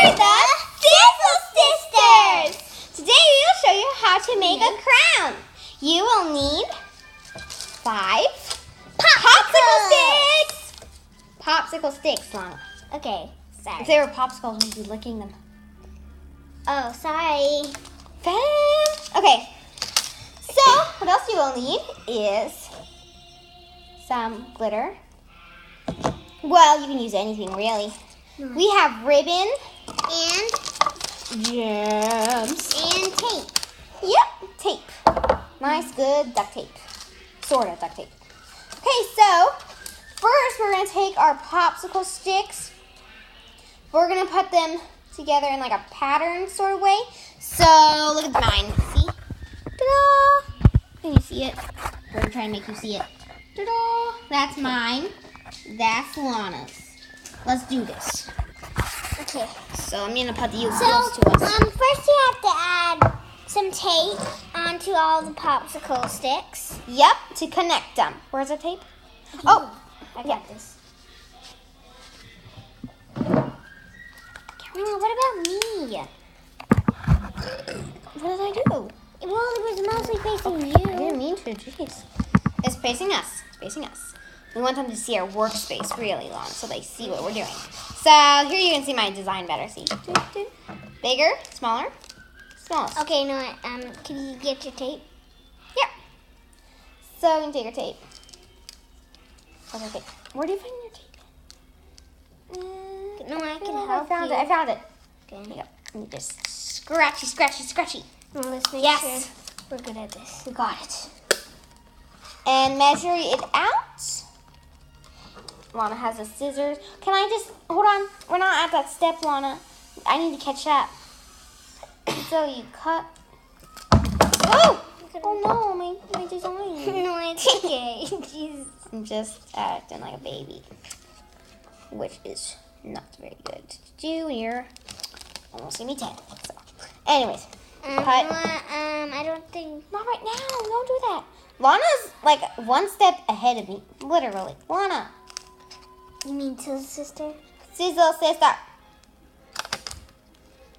We're the Sizzle Sisters! Today we will show you how to make a crown. You will need 5 popsicle sticks! Popsicle sticks, Lana. Okay, sorry. If they were popsicles, we'd be licking them. Oh, sorry. Okay, so what else you will need is some glitter. Well, you can use anything, really. We have ribbon And gems. tape. Yep, tape. Nice, good duct tape. Sort of duct tape. Okay, so first we're going to take our popsicle sticks. We're going to put them together in like a pattern sort of way. So look at mine. See? Ta-da! Can you see it? We're going to try and make you see it. Ta-da! That's mine. That's Lana's. Let's do this. Okay. So I'm going to put you So, close to us. first you have to add some tape onto all the popsicle sticks. Yep, to connect them. Where's the tape? Oh, I got this. What about me? What did I do? Well, it was mostly facing I you. didn't mean to, jeez. It's facing us. It's facing us. We want them to see our workspace really long so they see what we're doing. So here you can see my design better. See? Bigger, smaller, smallest. Okay, no, can you get your tape? Yeah. So you can take your tape. Where's your tape? Where do you find your tape? No, I can I help found you. it. I found it. Okay. Here you go. And just scratchy, scratchy, scratchy. Well, let's make Yes. sure we're good at this. We got it. And measure it out. Lana has the scissors. Can I just, hold on. We're not at that step, Lana. I need to catch up. So you cut. Oh! Oh no, my design. No, it's okay. Jeez. I'm just acting like a baby. Which is not very good to do when you're almost gonna be 10. So, anyways. Cut. I don't think. Not right now. Don't do that. Lana's like one step ahead of me. Literally. Lana. You mean Sizzle Sister? Sizzle Sister.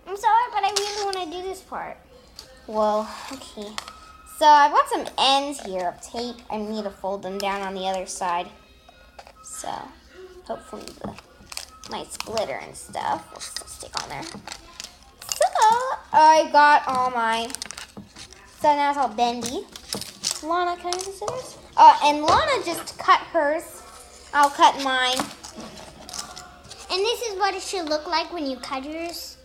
I'm sorry, but I really want to do this part. Whoa. Okay. So I've got some ends here of tape. I need to fold them down on the other side. So hopefully the nice glitter and stuff will still stick on there. So I got all mine. So now it's all bendy. Lana, can I have the scissors? And Lana just cut hers. I'll cut mine. And this is what it should look like when you cut yours.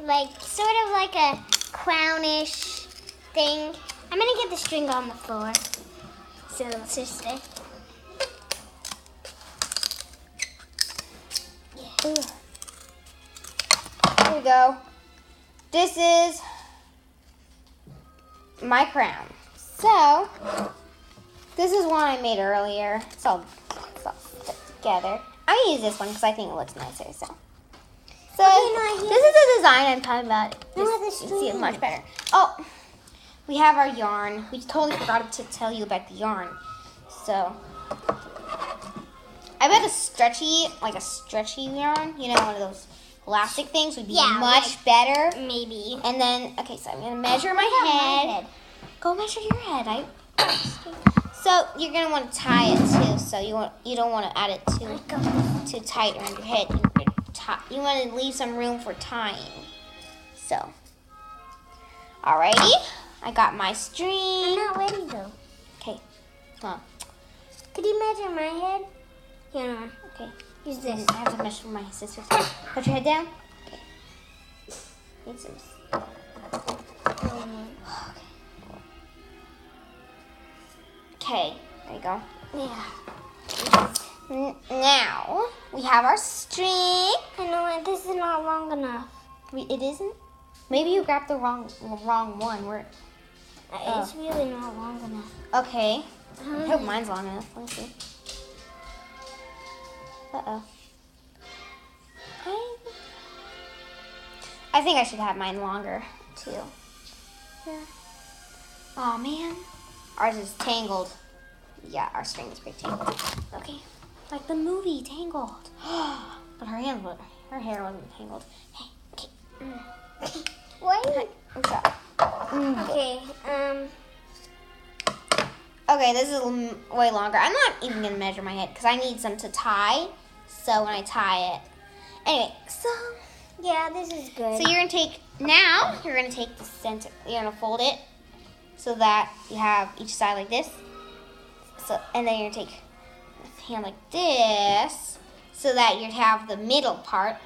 Like, sort of like a crownish thing. I'm going to get the string on the floor. Sizzle Sister. Here we go. This is my crown. So, this is one I made earlier. It's all stuck together. I'm going to use this one because I think it looks nicer. So Okay, no, this is the design I'm talking about. No, Just, the you can see it string. much better. Oh, we have our yarn. We totally forgot to tell you about the yarn. So, I bet a stretchy yarn, you know, one of those elastic things would be much better. Maybe. And then, okay, so I'm going to measure my head. Go measure your head. So you're going to want to tie it too. So you don't want to add it too tight around your head. You want to leave some room for tying. So, alrighty. I got my string. I'm not ready though. Okay, come on. Could you measure my head? Here, no. Okay. Use this. I have to measure my sister's head. Put your head down. Okay. Need some. Okay, there you go. Yeah. Now we have our string. I know this is not long enough. It isn't. Maybe you grabbed the wrong one. It's really not long enough. Okay. I hope mine's long enough. Let me see. Uh-oh. I think I should have mine longer, too. Yeah. Oh, man. Ours is tangled. Yeah, our string is pretty tangled. Okay. Like the movie, Tangled. But her hair wasn't tangled. Hey, okay. Wait. Okay. Okay. Okay, this is way longer. I'm not even gonna measure my head because I need some to tie. So when I tie it, anyway. So Yeah, this is good. you're gonna take the center. You're gonna fold it so that you have each side like this. So and then you're gonna take the hand like this so that you have the middle part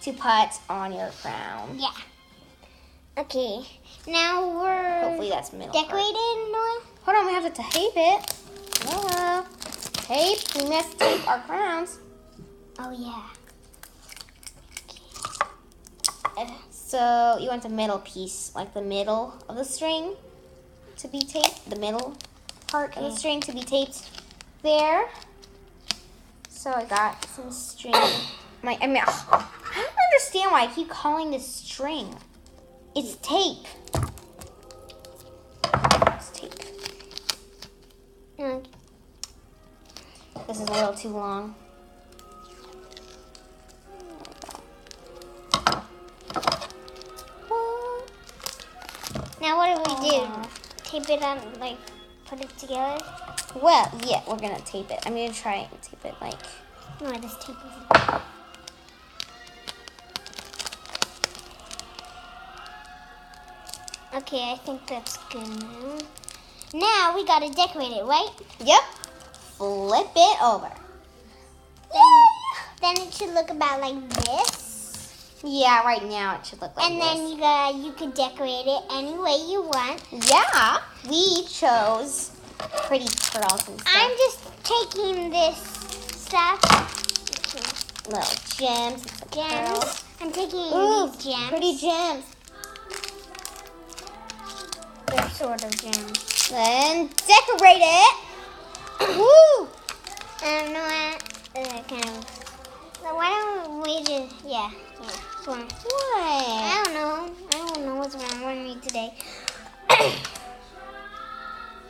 to put on your crown. Yeah. Okay. Now we're Hopefully that's middle decorated, Noah. Hold on, we have to tape it. Tape. We must tape our crowns. Oh yeah. So you want the middle piece, like the middle of the string to be taped. The middle part of the string to be taped there. So I got some string. I don't understand why I keep calling this string. It's tape. It's tape. Okay. This is a little too long. Now what do we do? Tape it on, like, put it together? Well, yeah, we're gonna tape it. I'm gonna try and tape it like. No, this tape is. Okay, I think that's good now. Now we gotta decorate it, right? Yep. Flip it over. Then it should look about like this. Yeah, right now it should look like And this. then you could decorate it any way you want. Yeah, we chose pretty pearls and stuff. I'm just taking this stuff. Little gems and some Gems. pearls. I'm taking Ooh, these gems. pretty gems. They're sort of gems. Then decorate it. Woo! No, kind of. So why don't we just, yeah. Sure. What? I don't know what's wrong with me today.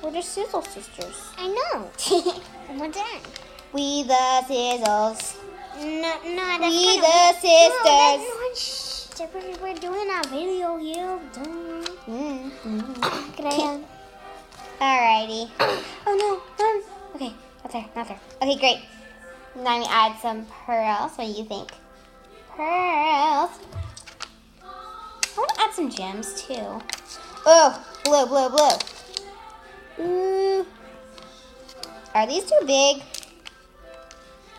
We're the Sizzle Sisters. I know. What's that? We the Sizzles. No, that's We kind the of sisters. No, that's not, shh. We're doing our video here. Can I Alrighty. Oh no. Okay, not there. Okay, great. Now I'm gonna add some pearls. What do you think? Pearls. I want to add some gems too. Oh, blue. Ooh. Are these too big?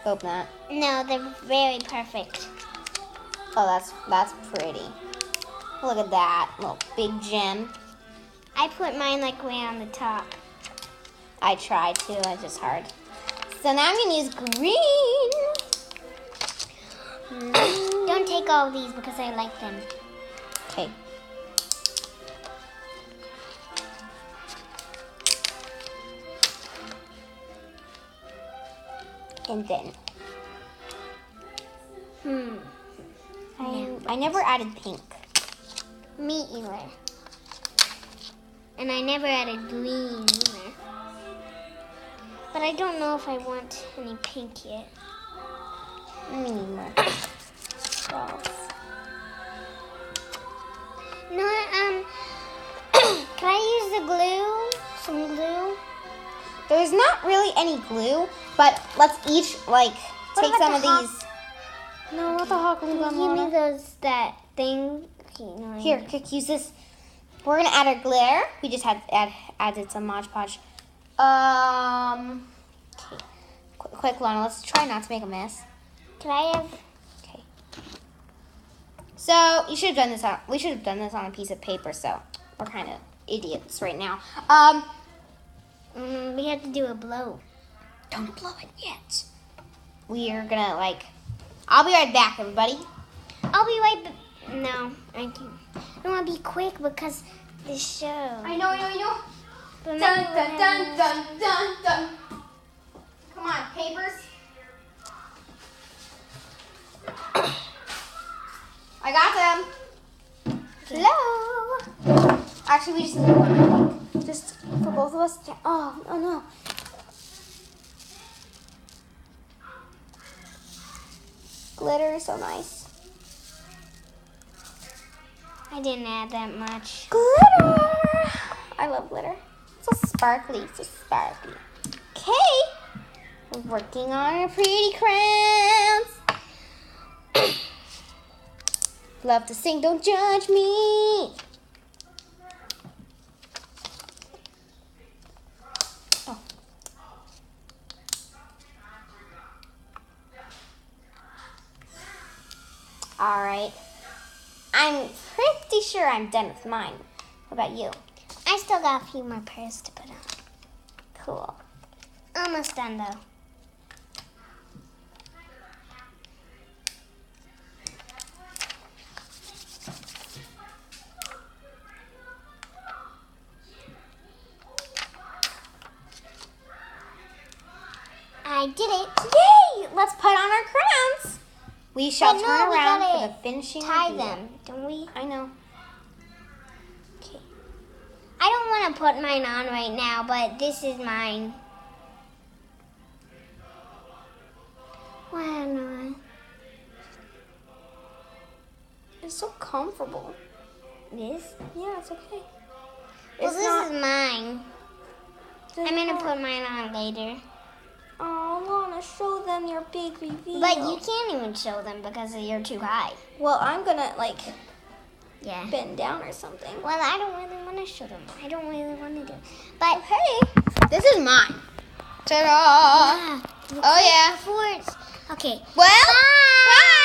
Hope not. No, they're very perfect. Oh, that's pretty. Look at that little big gem. I put mine like way on the top. I tried to. It's just hard. So now I'm gonna use green. Don't take all these because I like them. Okay. And then I never added pink. Me either. And I never added green either. But I don't know if I want any pink yet. Me neither. No, can I use the glue? Some glue? There's not really any glue, but let's each take about some of the hot- these. No, not the hot glue gun. Give me that thing. Okay, no, Here, Kick, use this. We're gonna add our glitter. We just added some Mod Podge. Okay. Quick, Lana. Let's try not to make a mess. Can I have? Okay. So you should have done this on. We should have done this on a piece of paper. So we're kind of idiots right now. We have to do a blow. Don't blow it yet. We are gonna I'll be right back, everybody. I'll be right back. No, I can't. I want to be quick because this show. I know. But Dun maybe dun we'll dun have- dun dun dun. Come on, papers. I got them. Hello. Actually, we just need one. Just for both of us. Oh no. Glitter is so nice. I didn't add that much. Glitter. I love glitter. So sparkly, so sparkly. Okay. We're working on our pretty crowns. Love to sing, don't judge me. Oh. All right. I'm pretty sure I'm done with mine. What about you? I still got a few more pears to put on. Cool. Almost done though. I did it. Yay! Let's put on our crowns. We shall But no, turn we around gotta for the finishing tie reveal. them, don't we? I know. Okay. I don't want to put mine on right now, but this is mine. Why not? It's so comfortable. It is? Yeah, it's okay. Well, It's this not. is mine. I'm going to put mine on later. Oh, Lana, show them your big reveal. But you can't even show them because you're too high. Well, I'm gonna Yeah. bend down or something. Well, I don't really want to show them. I don't really want to do it. But Hey, this is mine. Ta-da! Oh yeah. before it's okay. Well, Bye. bye.